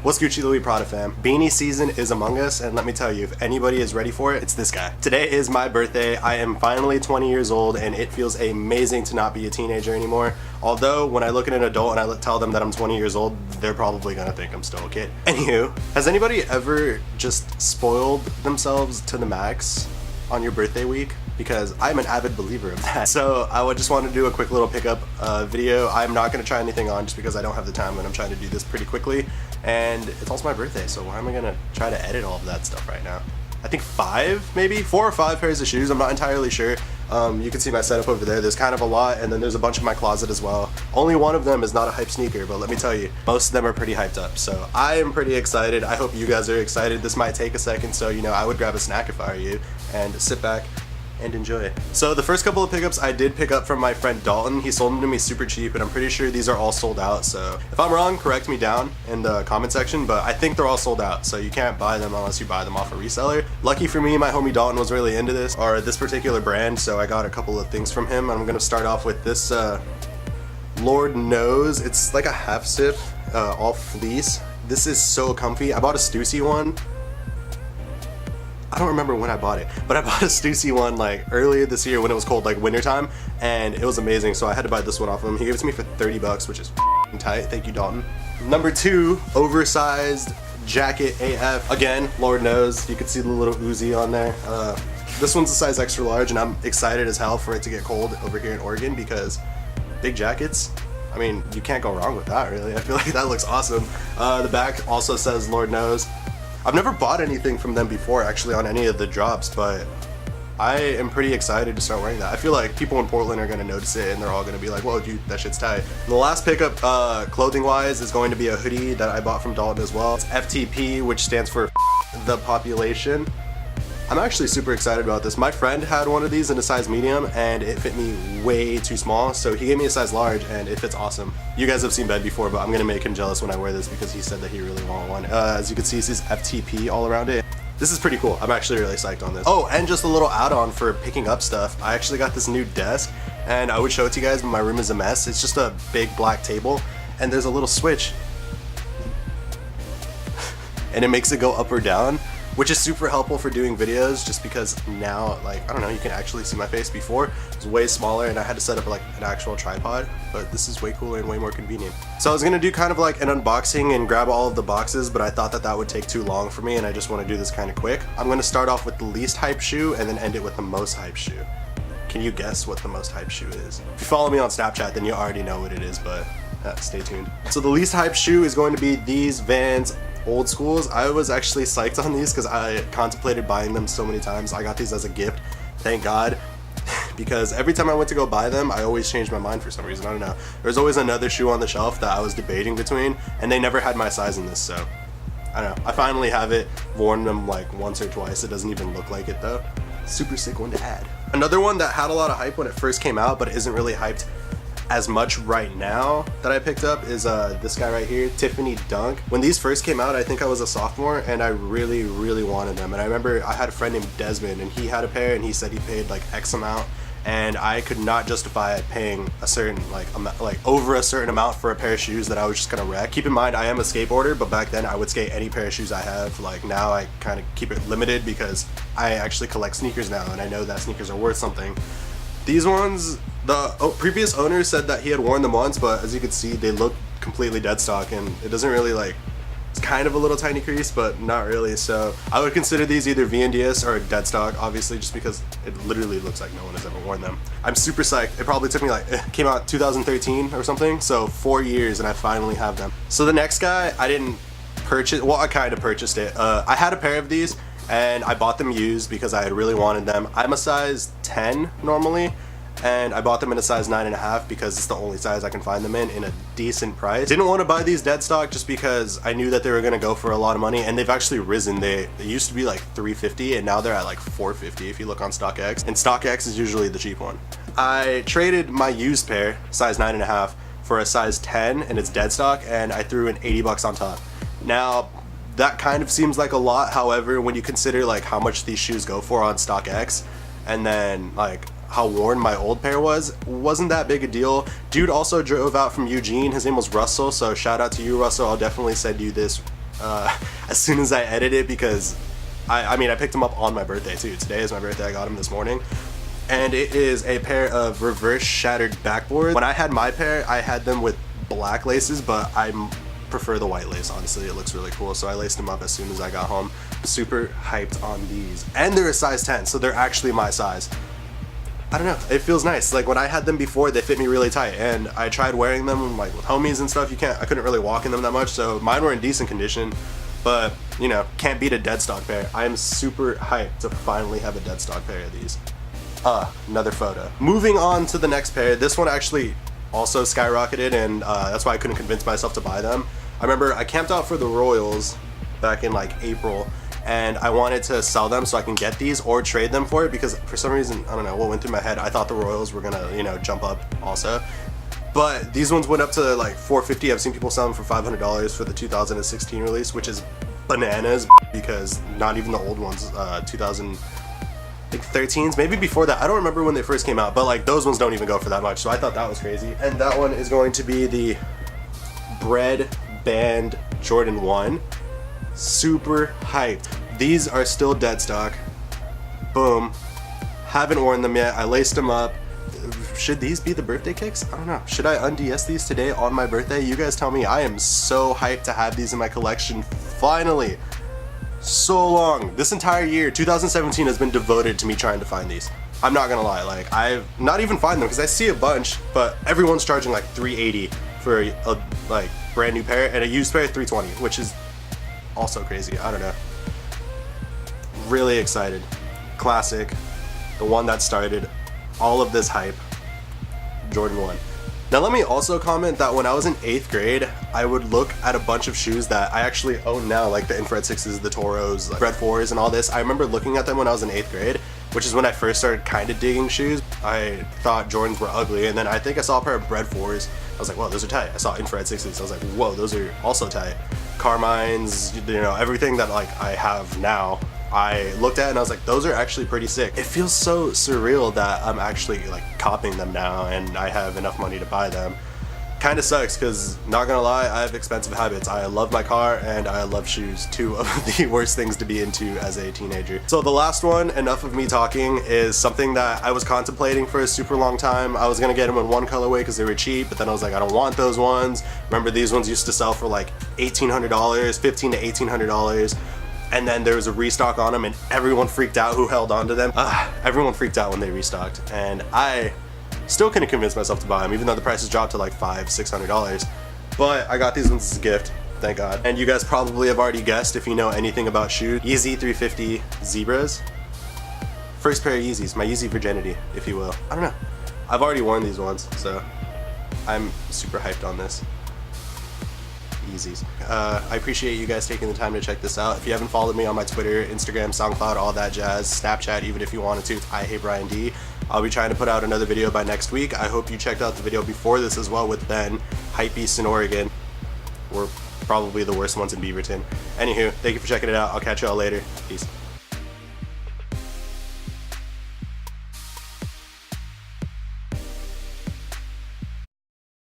What's Gucci Louis Prada fam? Beanie season is among us, and let me tell you, if anybody is ready for it, it's this guy. Today is my birthday. I am finally 20 years old, and it feels amazing to not be a teenager anymore. Although, when I look at an adult and I tell them that I'm 20 years old, they're probably gonna think I'm still a kid. Anywho, has anybody ever just spoiled themselves to the max on your birthday week? Because I'm an avid believer of that. So I would just want to do a quick little pickup video. I'm not going to try anything on just because I don't have the time, and I'm trying to do this pretty quickly. And it's also my birthday, so why am I going to try to edit all of that stuff right now? I think 4 or 5 pairs of shoes. I'm not entirely sure. You can see my setup over there. There's kind of a lot, and then there's a bunch in my closet as well. Only one of them is not a hype sneaker, but let me tell you, most of them are pretty hyped up. So I am pretty excited. I hope you guys are excited. This might take a second, so you know, I would grab a snack if I were you and sit back and enjoy. So the first couple of pickups I did pick up from my friend Dalton. He sold them to me super cheap, and I'm pretty sure these are all sold out. So if I'm wrong, correct me down in the comment section, but I think they're all sold out, so you can't buy them unless you buy them off a reseller. Lucky for me, my homie Dalton was really into this, or this particular brand, so I got a couple of things from him. I'm gonna start off with this Lord Knows. It's like a half zip, all fleece. This is so comfy. I bought a Stussy one. I don't remember when I bought it, but I bought a Stussy one like earlier this year when it was cold, like wintertime, and it was amazing, so I had to buy this one off of him. He gave it to me for 30 bucks, which is tight. Thank you, Dalton. Number 2, oversized jacket AF. Again, Lord Knows. You can see the little Uzi on there. This one's a size extra large, and I'm excited as hell for it to get cold over here in Oregon because big jackets, I mean, you can't go wrong with that, really. I feel like that looks awesome. The back also says Lord Knows. I've never bought anything from them before, actually, on any of the drops, but I am pretty excited to start wearing that. I feel like people in Portland are going to notice it, and they're all going to be like, whoa, dude, that shit's tight. And the last pickup, clothing-wise, is going to be a hoodie that I bought from Dalton as well. It's FTP, which stands for the population. I'm actually super excited about this. My friend had one of these in a size medium, and it fit me way too small, so he gave me a size large, and it fits awesome. You guys have seen Ben before, but I'm gonna make him jealous when I wear this because he said that he really wanted one. As you can see, it says FTP all around it. This is pretty cool. I'm actually really psyched on this. Oh, and just a little add-on for picking up stuff. I actually got this new desk, and I would show it to you guys, but my room is a mess. It's just a big black table, and there's a little switch, and it makes it go up or down, which is super helpful for doing videos just because now, like, I don't know, you can actually see my face. Before it was way smaller and I had to set up like an actual tripod, but this is way cooler and way more convenient. So I was gonna do kind of like an unboxing and grab all of the boxes, but I thought that that would take too long for me, and I just want to do this kind of quick. I'm gonna start off with the least hype shoe and then end it with the most hype shoe. Can you guess what the most hype shoe is? If you follow me on Snapchat, then you already know what it is, but stay tuned. So the least hype shoe is going to be these Vans Old Schools. I was actually psyched on these because I contemplated buying them so many times. I got these as a gift, thank God, because every time I went to go buy them, I always changed my mind for some reason. I don't know. There's always another shoe on the shelf that I was debating between, and they never had my size in this, so I don't know. I finally have it. Worn them like once or twice. It doesn't even look like it though. Super sick one to add. Another one that had a lot of hype when it first came out, but isn't really hyped as much right now that I picked up is this guy right here, Tiffany Dunk. When these first came out, I think I was a sophomore, and I really wanted them. And I remember I had a friend named Desmond, and he had a pair, and he said he paid like X amount, and I could not justify paying a certain like over a certain amount for a pair of shoes that I was just gonna wreck. Keep in mind, I am a skateboarder, but back then I would skate any pair of shoes I have. Like now I kind of keep it limited because I actually collect sneakers now, and I know that sneakers are worth something. These ones, the previous owner said that he had worn them once, but as you can see, they look completely dead stock, and it doesn't really like, it's kind of a little tiny crease, but not really. So I would consider these either VNDS or dead stock, obviously, just because it literally looks like no one has ever worn them. I'm super psyched. It probably took me like, it came out 2013 or something, so 4 years, and I finally have them. So the next guy, I didn't purchase, well, I kind of purchased it. I had a pair of these, and I bought them used because I had really wanted them. I'm a size 10 normally, and I bought them in a size 9.5 because it's the only size I can find them in a decent price. Didn't want to buy these dead stock just because I knew that they were going to go for a lot of money, and they've actually risen. They used to be like $350, and now they're at like $450 if you look on StockX, and StockX is usually the cheap one. I traded my used pair, size 9.5, for a size 10, and it's dead stock, and I threw in 80 bucks on top. Now, that kind of seems like a lot. However, when you consider like how much these shoes go for on StockX, and then like how worn my old pair wasn't that big a deal. Dude also drove out from Eugene. His name was Russell, so shout out to you, Russell. I'll definitely send you this as soon as I edit it, because I mean I picked them up on my birthday too. Today is my birthday. I got them this morning. And it is a pair of reverse shattered backboards. When I had my pair, I had them with black laces, but I prefer the white lace. Honestly, it looks really cool. So I laced them up as soon as I got home. Super hyped on these. And they're a size 10, so they're actually my size. I don't know, it feels nice. Like when I had them before, they fit me really tight, and I tried wearing them like with homies and stuff. I couldn't really walk in them that much, so mine were in decent condition. But, you know, can't beat a dead stock pair. I am super hyped to finally have a dead stock pair of these. Another photo. Moving on to the next pair. This one actually also skyrocketed, and that's why I couldn't convince myself to buy them. I remember I camped out for the Royals back in like April, and I wanted to sell them so I can get these or trade them for it, because for some reason, I don't know what went through my head, I thought the Royals were gonna, you know, jump up also. But these ones went up to like $450. I've seen people sell them for $500 for the 2016 release, which is bananas, because not even the old ones, 2013s, maybe before that. I don't remember when they first came out, but like those ones don't even go for that much, so I thought that was crazy. And that one is going to be the Bread Band Jordan 1. Super hyped. These are still dead stock. Boom. Haven't worn them yet. I laced them up. Should these be the birthday kicks? I don't know. Should I unds these today on my birthday? You guys tell me. I am so hyped to have these in my collection finally. So long. This entire year, 2017, has been devoted to me trying to find these. I'm not gonna lie, like I've not even find them because I see a bunch, but everyone's charging like $380 for a like brand new pair, and a used pair $320, which is also crazy. I don't know. Really excited. Classic. The one that started all of this hype. Jordan 1. Now let me also comment that when I was in 8th grade, I would look at a bunch of shoes that I actually own now, like the Infrared 6s, the Toros, like Red 4s, and all this. I remember looking at them when I was in 8th grade, which is when I first started kind of digging shoes. I thought Jordans were ugly, and then I think I saw a pair of Red 4s. I was like, whoa, those are tight. I saw Infrared 6s. I was like, whoa, those are also tight. Carmines, you know, everything that like I have now, I looked at and I was like, those are actually pretty sick. It feels so surreal that I'm actually like copying them now and I have enough money to buy them. Kind of sucks, because not gonna lie, I have expensive habits. I love my car and I love shoes, two of the worst things to be into as a teenager. So the last one, enough of me talking, is something that I was contemplating for a super long time. I was gonna get them in one colorway because they were cheap, but then I was like, I don't want those ones. Remember, these ones used to sell for like $1,800, $1,500 to $1,800. And then there was a restock on them and everyone freaked out who held on to them. Everyone freaked out when they restocked, and I still couldn't convince myself to buy them, even though the prices dropped to like $500, $600. But I got these ones as a gift, thank God. And you guys probably have already guessed if you know anything about shoes. Yeezy 350 Zebras. First pair of Yeezys, my Yeezy virginity, if you will. I don't know. I've already worn these ones, so I'm super hyped on this. Yeezys. I appreciate you guys taking the time to check this out. If you haven't followed me on my Twitter, Instagram, SoundCloud, all that jazz, Snapchat, even if you wanted to, it's IHeyBrianD. I'll be trying to put out another video by next week. I hope you checked out the video before this as well with Ben. Hypebeast in Oregon. We're probably the worst ones in Beaverton. Anywho, thank you for checking it out. I'll catch y'all later. Peace.